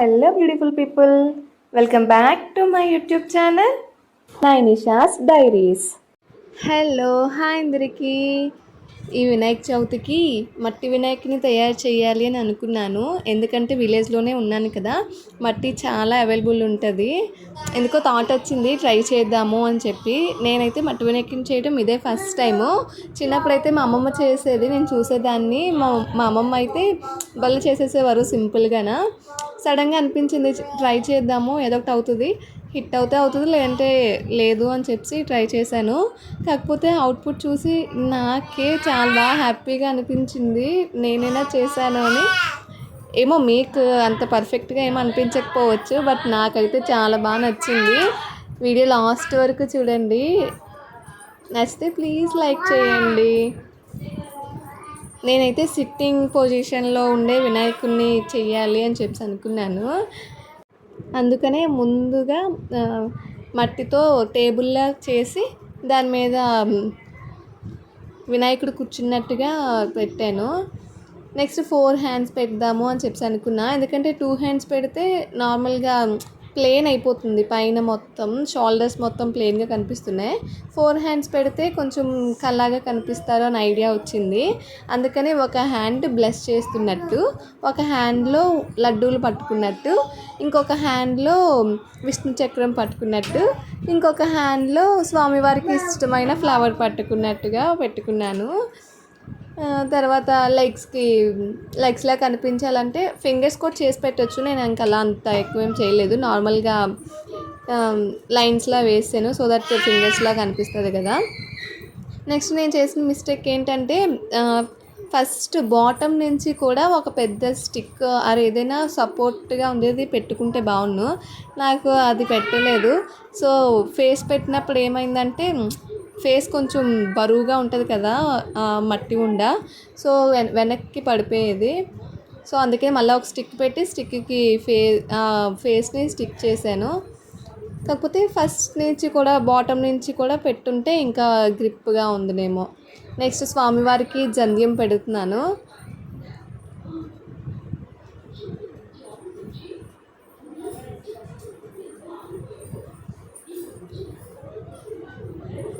Hello, beautiful people. Welcome back to my YouTube channel, Nainisha's Diaries. Hello hi అందరికీ. ఈ వినాయక చవితికి మట్టి వినాయకుని తయారు చేయాలి అని అనుకున్నాను. ఎందుకంటే విలేజ్లోనే ఉన్నాను కదా, మట్టి చాలా అవైలబుల్ ఉంటుంది. ఎందుకో థాట్ వచ్చింది ట్రై చేద్దాము అని చెప్పి. నేనైతే మట్టి వినాయకుని చేయడం ఇదే ఫస్ట్ టైము. చిన్నప్పుడైతే మా అమ్మమ్మ చేసేది, నేను చూసేదాన్ని. మా అమ్మమ్మ అయితే బళ్ళు చేసేసేవారు సింపుల్గాన. సడన్గా అనిపించింది ట్రై చేద్దాము, ఏదో ఒకటి అవుతుంది, హిట్ అవుతుంది లేదంటే లేదు అని చెప్పి ట్రై చేశాను. కాకపోతే అవుట్పుట్ చూసి నాకే చాలా బాగా హ్యాపీగా అనిపించింది, నేనైనా చేశాను అని. ఏమో మీకు అంత పర్ఫెక్ట్గా ఏమో అనిపించకపోవచ్చు, బట్ నాకైతే చాలా బాగా నచ్చింది. వీడియో లాస్ట్ వరకు చూడండి, నచ్చితే ప్లీజ్ లైక్ చేయండి. నేనైతే సిట్టింగ్ పొజిషన్లో ఉండే వినాయకుడిని చెయ్యాలి అని చెప్పి అనుకున్నాను. అందుకనే ముందుగా మట్టితో టేబుల్లా చేసి దాని మీద వినాయకుడు కూర్చున్నట్టుగా పెట్టాను. నెక్స్ట్ 4 హ్యాండ్స్ పెడదాము అని చెప్పి అనుకున్నా. ఎందుకంటే 2 హ్యాండ్స్ పెడితే నార్మల్గా ప్లెయిన్ అయిపోతుంది, పైన మొత్తం షోల్డర్స్ మొత్తం ప్లెయిన్గా కనిపిస్తున్నాయి. 4 హ్యాండ్స్ పెడితే కొంచెం కల్లాగా కనిపిస్తారు అని ఐడియా వచ్చింది. అందుకని ఒక హ్యాండ్ బ్లెస్ చేస్తున్నట్టు, ఒక హ్యాండ్లో లడ్డూలు పట్టుకున్నట్టు, ఇంకొక హ్యాండ్లో విష్ణు చక్రం పట్టుకున్నట్టు, ఇంకొక హ్యాండ్లో స్వామివారికి ఇష్టమైన ఫ్లవర్ పట్టుకున్నట్టుగా పెట్టుకున్నాను. తర్వాత లెగ్స్లా కనిపించాలంటే ఫింగర్స్ కూడా చేసి పెట్టచ్చు. నేను ఇంకా అలా అంత ఎక్కువ ఏం చేయలేదు, నార్మల్గా లైన్స్లా వేసాను, సో దట్ ఫింగర్స్లా కనిపిస్తుంది కదా. నెక్స్ట్ నేను చేసిన మిస్టేక్ ఏంటంటే ఫస్ట్ బాటమ్ నుంచి కూడా ఒక పెద్ద స్టిక్ ఏదైనా సపోర్ట్గా ఉండేది పెట్టుకుంటే బాగుండు. నాకు అది పెట్టలేదు. సో ఫేస్ పెట్టినప్పుడు ఏమైందంటే ఫేస్ కొంచెం బరువుగా ఉంటుంది కదా మట్టి ఉండ, సో వెనక్కి పడిపోయేది. సో అందుకే మళ్ళీ ఒక స్టిక్ పెట్టి స్టిక్కి ఫేస్ని స్టిక్ చేశాను. కాకపోతే ఫస్ట్ నుంచి కూడా బాటమ్ నుంచి కూడా పెట్టుంటే ఇంకా గ్రిప్గా ఉందినేమో. నెక్స్ట్ స్వామివారికి జంధ్యం పెడుతున్నాను.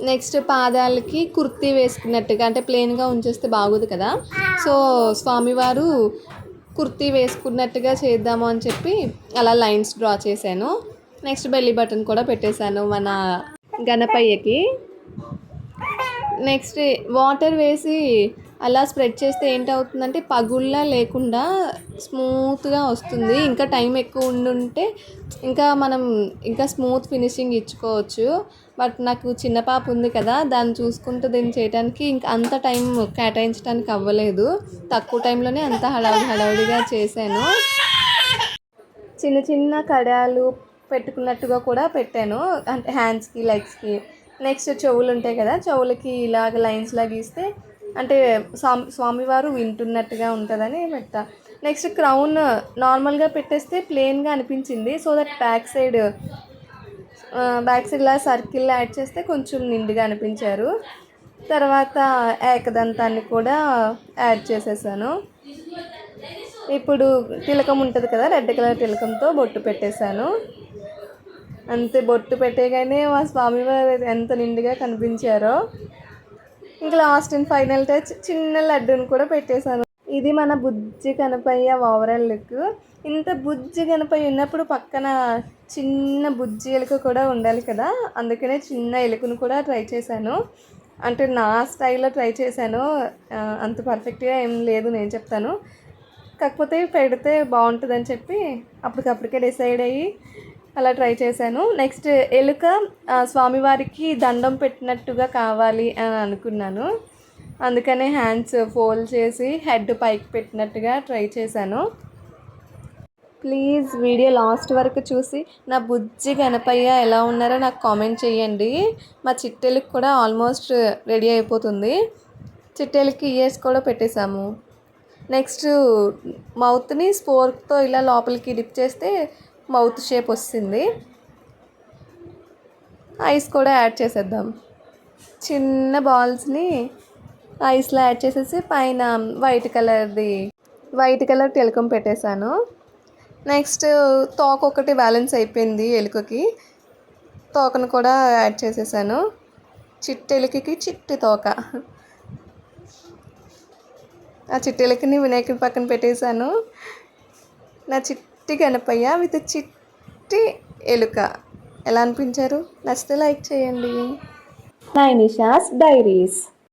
నెక్స్ట్ పాదాలకి కుర్తీ వేసుకున్నట్టుగా, అంటే ప్లెయిన్గా ఉంచేస్తే బాగోదు కదా, సో స్వామివారు కుర్తీ వేసుకున్నట్టుగా చేద్దాము అని చెప్పి అలా లైన్స్ డ్రా చేశాను. నెక్స్ట్ బెల్లీ బటన్ కూడా పెట్టేశాను మన గణపయ్యకి. నెక్స్ట్ వాటర్ వేసి అలా స్ప్రెడ్ చేస్తే ఏంటవుతుందంటే పగుళ్ళ లేకుండా స్మూత్గా వస్తుంది. ఇంకా టైం ఎక్కువ ఉండుంటే మనం ఇంకా స్మూత్ ఫినిషింగ్ ఇచ్చుకోవచ్చు. బట్ నాకు చిన్న పాప ఉంది కదా, దాన్ని చూసుకుంటూ దీన్ని చేయడానికి ఇంకా అంత టైం కేటాయించడానికి అవ్వలేదు. తక్కువ టైంలోనే అంత హడావుడిగా చేశాను. చిన్న చిన్న కడాలు పెట్టుకున్నట్టుగా కూడా పెట్టాను, అంటే హ్యాండ్స్కి లెగ్స్కి. నెక్స్ట్ చెవులు ఉంటాయి కదా, చెవులకి ఇలాగ లైన్స్లా గీస్తే అంటే స్వామివారు వింటున్నట్టుగా ఉంటుందని పెట్టా. నెక్స్ట్ క్రౌన్ నార్మల్గా పెట్టేస్తే ప్లెయిన్గా అనిపించింది, సో దట్ బ్యాక్ సైడ్ ఇలా సర్కిల్ యాడ్ చేస్తే కొంచెం నిండుగా అనిపించారు. తర్వాత ఏకదంతాన్ని కూడా యాడ్ చేసేసాను. ఇప్పుడు తిలకం ఉంటుంది కదా, రెడ్ కలర్ తిలకంతో బొట్టు పెట్టేశాను. అంతే, బొట్టు పెట్టేగానే మా స్వామివారు ఎంత నిండుగా కనిపించారో. ఇంకా లాస్ట్ అండ్ ఫైనల్ టచ్ చిన్న లడ్డూని కూడా పెట్టేశాను. ఇది మన బుజ్జి గణపయ్య ఓవరాల్ లుక్. ఇంత బుజ్జి గణపయ్య ఉన్నప్పుడు పక్కన చిన్న బుజ్జి ఎలుక కూడా ఉండాలి కదా, అందుకనే చిన్న ఎలుకను కూడా ట్రై చేశాను. అంటే నా స్టైల్లో ట్రై చేశాను, అంత పర్ఫెక్ట్గా ఏం లేదు నేను చెప్తాను. కాకపోతే పెడితే బాగుంటుందని చెప్పి అప్పటికప్పటికే డిసైడ్ అయ్యి అలా ట్రై చేశాను. నెక్స్ట్ ఎలుక స్వామివారికి దండం పెట్టినట్టుగా కావాలి అని అనుకున్నాను. అందుకనే హ్యాండ్స్ ఫోల్డ్ చేసి హెడ్ పైకి పెట్టినట్టుగా ట్రై చేశాను. ప్లీజ్ వీడియో లాస్ట్ వరకు చూసి నా బుజ్జి గణపయ్య ఎలా ఉన్నారో నాకు కామెంట్ చేయండి. మా చిట్టెలకు కూడా ఆల్మోస్ట్ రెడీ అయిపోతుంది. చిట్టెలకి ఇయర్స్ కూడా పెట్టేశాము. నెక్స్ట్ మౌత్ని స్పోర్క్తో ఇలా లోపలికి డిప్ చేస్తే మౌత్ షేప్ వస్తుంది. ఐస్ కూడా యాడ్ చేసేద్దాం. చిన్న బాల్స్ని ఐస్లో యాడ్ చేసేసి పైన వైట్ కలర్ తిలకం పెట్టేశాను. నెక్స్ట్ తోక ఒకటి బ్యాలెన్స్ అయిపోయింది ఎలుకకి, తోకను కూడా యాడ్ చేసేసాను. చిట్టి ఎలుకకి చిట్టి తోక. ఆ చిట్టి ఎలుకని వినాయకుడి పక్కన పెట్టేశాను. నా చిట్టి గణపయ్య విత్ చిట్టి ఎలుక. ఎలా అనిపించారు? నచ్చితే లైక్ చేయండి. నైనిషాస్ డైరీస్.